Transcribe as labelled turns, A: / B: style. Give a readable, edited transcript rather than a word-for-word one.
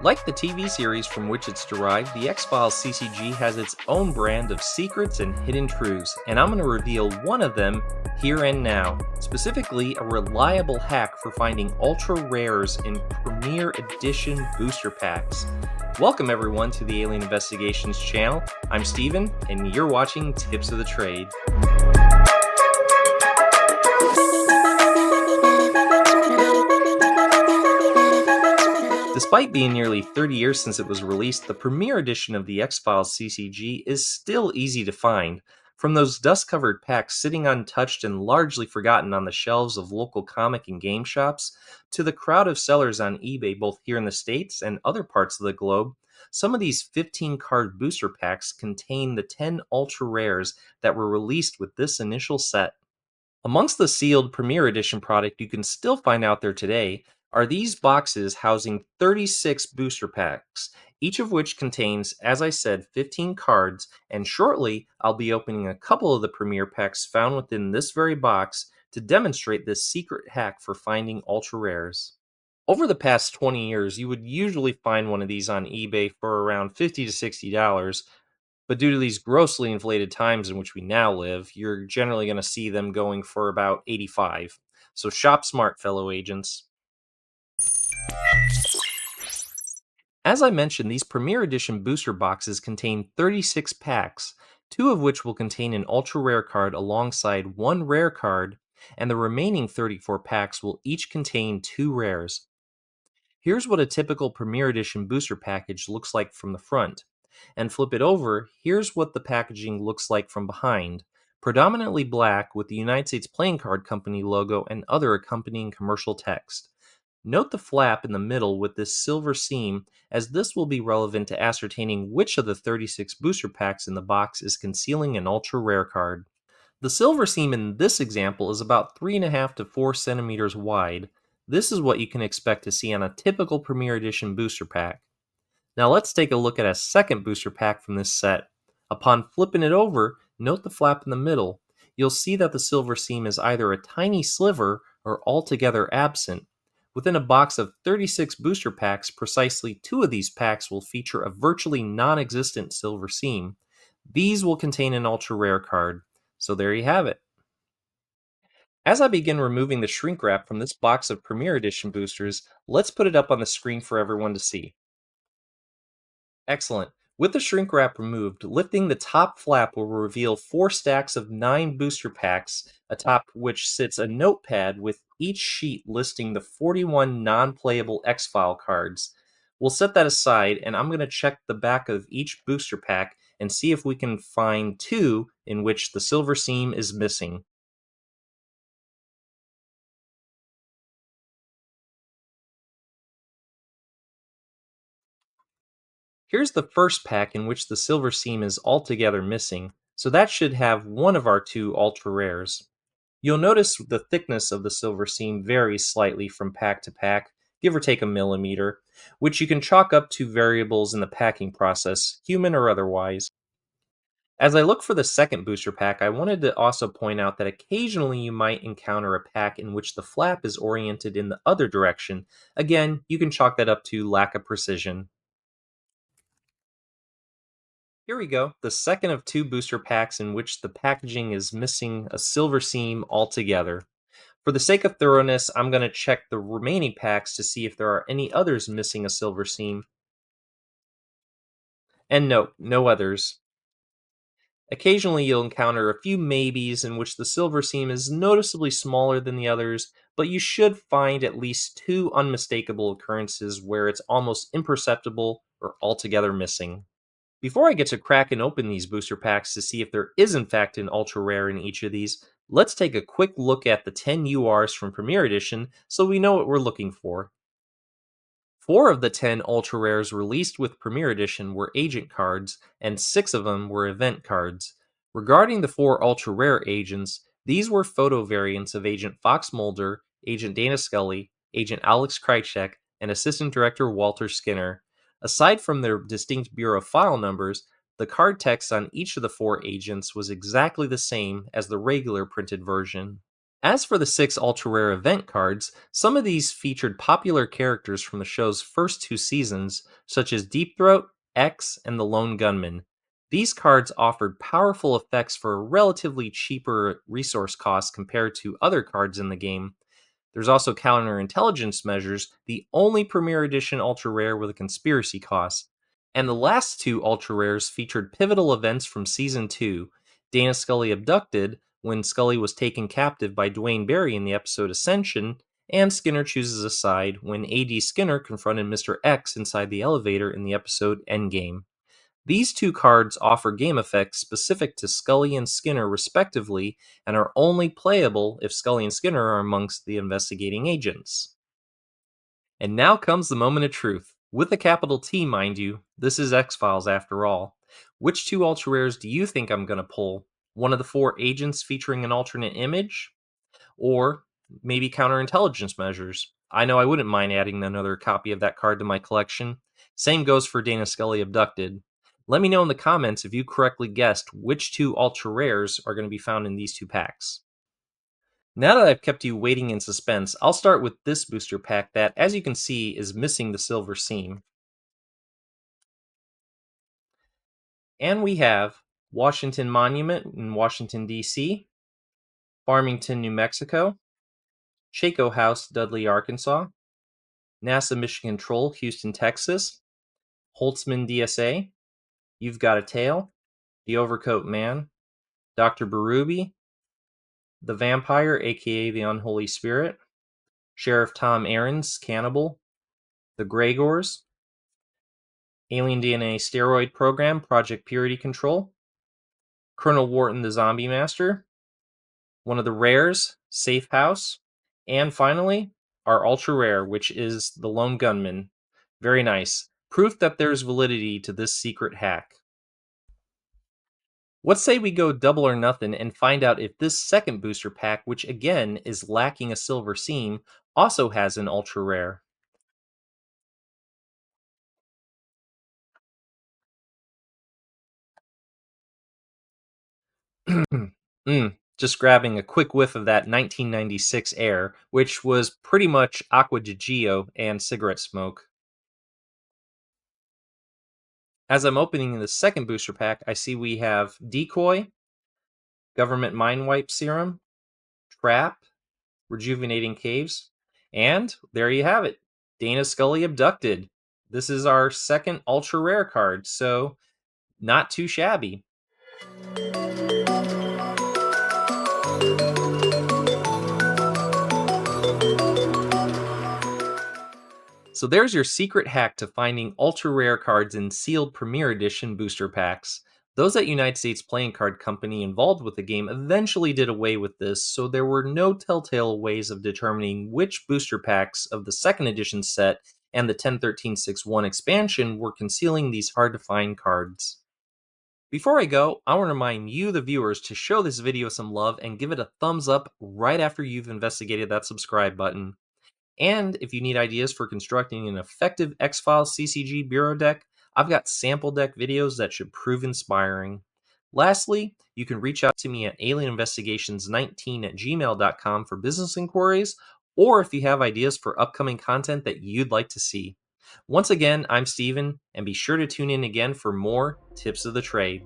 A: Like the TV series from which it's derived, the X-Files CCG has its own brand of secrets and hidden truths, and I'm going to reveal one of them here and now, specifically a reliable hack for finding ultra-rares in Premier Edition booster packs. Welcome everyone to the Alien Investigations channel. I'm Steven, and you're watching Tips of the Trade. Despite being nearly 30 years since it was released, the Premier Edition of the X-Files CCG is still easy to find. From those dust-covered packs sitting untouched and largely forgotten on the shelves of local comic and game shops, to the crowd of sellers on eBay both here in the States and other parts of the globe, some of these 15-card booster packs contain the 10 ultra-rares that were released with this initial set. Amongst the sealed Premier Edition product you can still find out there today are these boxes housing 36 booster packs, each of which contains, as I said, 15 cards, and shortly I'll be opening a couple of the Premier packs found within this very box to demonstrate this secret hack for finding ultra rares. Over the past 20 years, you would usually find one of these on eBay for around $50 to $60, but due to these grossly inflated times in which we now live, you're generally going to see them going for about $85. So shop smart, fellow agents. As I mentioned, these Premier Edition booster boxes contain 36 packs, 2 of which will contain an ultra rare card alongside 1 rare card, and the remaining 34 packs will each contain 2 rares. Here's what a typical Premier Edition booster package looks like from the front, and flip it over, here's what the packaging looks like from behind, predominantly black with the United States Playing Card Company logo and other accompanying commercial text. Note the flap in the middle with this silver seam, as this will be relevant to ascertaining which of the 36 booster packs in the box is concealing an ultra rare card. The silver seam in this example is about 3.5 to 4 centimeters wide. This is what you can expect to see on a typical Premier Edition booster pack. Now let's take a look at a second booster pack from this set. Upon flipping it over, note the flap in the middle. You'll see that the silver seam is either a tiny sliver or altogether absent. Within a box of 36 booster packs, precisely 2 of these packs will feature a virtually non-existent silver seam. These will contain an ultra rare card. So there you have it. As I begin removing the shrink wrap from this box of Premier Edition boosters, let's put it up on the screen for everyone to see. Excellent. With the shrink wrap removed, lifting the top flap will reveal 4 stacks of 9 booster packs, atop which sits a notepad with each sheet listing the 41 non-playable X-File cards. We'll set that aside, and I'm going to check the back of each booster pack and see if we can find 2 in which the silver seam is missing. Here's the first pack in which the silver seam is altogether missing, so that should have one of our 2 ultra rares. You'll notice the thickness of the silver seam varies slightly from pack to pack, give or take a millimeter, which you can chalk up to variables in the packing process, human or otherwise. As I look for the second booster pack, I wanted to also point out that occasionally you might encounter a pack in which the flap is oriented in the other direction. Again, you can chalk that up to lack of precision. Here we go, the second of 2 booster packs in which the packaging is missing a silver seam altogether. For the sake of thoroughness, I'm going to check the remaining packs to see if there are any others missing a silver seam. And no others. Occasionally you'll encounter a few maybes in which the silver seam is noticeably smaller than the others, but you should find at least 2 unmistakable occurrences where it's almost imperceptible or altogether missing. Before I get to crack and open these booster packs to see if there is in fact an ultra rare in each of these, let's take a quick look at the 10 URs from Premier Edition so we know what we're looking for. 4 of the 10 ultra rares released with Premier Edition were agent cards, and 6 of them were event cards. Regarding the 4 ultra rare agents, these were photo variants of Agent Fox Mulder, Agent Dana Scully, Agent 𝐗-𝐅i𝐥e𝐬, and Assistant Director Walter Skinner. Aside from their distinct bureau file numbers, the card text on each of the 4 agents was exactly the same as the regular printed version. As for the 6 ultra rare event cards, some of these featured popular characters from the show's first 2 seasons, such as Deep Throat, X, and the Lone Gunman. These cards offered powerful effects for a relatively cheaper resource cost compared to other cards in the game. There's also counterintelligence measures, the only Premier Edition ultra rare with a conspiracy cost. And the last 2 ultra rares featured pivotal events from season 2. Dana Scully abducted when Scully was taken captive by Dwayne Barry in the episode Ascension, and Skinner chooses a side when A.D. Skinner confronted Mr. X inside the elevator in the episode Endgame. These 2 cards offer game effects specific to Scully and Skinner respectively, and are only playable if Scully and Skinner are amongst the investigating agents. And now comes the moment of truth. With a capital T, mind you, this is X-Files after all. Which 2 ultra rares do you think I'm going to pull? One of the 4 agents featuring an alternate image? Or maybe counterintelligence measures? I know I wouldn't mind adding another copy of that card to my collection. Same goes for Dana Scully abducted. Let me know in the comments if you correctly guessed which 2 ultra rares are going to be found in these 2 packs. Now that I've kept you waiting in suspense, I'll start with this booster pack that, as you can see, is missing the silver seam. And we have Washington Monument in Washington, D.C., Farmington, New Mexico, Chaco House, Dudley, Arkansas, NASA Mission Control, Houston, Texas, Holtzman, DSA, You've Got a Tale, The Overcoat Man, Dr. Berube, The Vampire, aka The Unholy Spirit, Sheriff Tom Aarons, Cannibal, The 𝐗-𝐅i𝐥e𝐬, Alien DNA Steroid Program, Project Purity Control, Colonel Wharton the Zombie Master, one of the rares, Safe House, and finally, our ultra rare, which is the Lone Gunman. Very nice. Proof that there's validity to this secret hack. Let's say we go double or nothing and find out if this second booster pack, which again is lacking a silver seam, also has an ultra rare. Just grabbing a quick whiff of that 1996 air, which was pretty much aqua di Gio and cigarette smoke. As I'm opening the second booster pack, I see we have Decoy, Government Mind Wipe Serum, Trap, Rejuvenating Caves, and there you have it, Dana Scully abducted. This is our second ultra rare card, so not too shabby. So there's your secret hack to finding ultra rare cards in sealed Premier Edition booster packs. Those at United States Playing Card Company involved with the game eventually did away with this, so there were no telltale ways of determining which booster packs of the second edition set and the 1013-6-1 expansion were concealing these hard to find cards. Before I go, I want to remind you, the viewers, to show this video some love and give it a thumbs up right after you've investigated that subscribe button. And if you need ideas for constructing an effective X-Files CCG Bureau deck, I've got sample deck videos that should prove inspiring. Lastly, you can reach out to me at alieninvestigations19@gmail.com for business inquiries, or if you have ideas for upcoming content that you'd like to see. Once again, I'm Steven, and be sure to tune in again for more tips of the trade.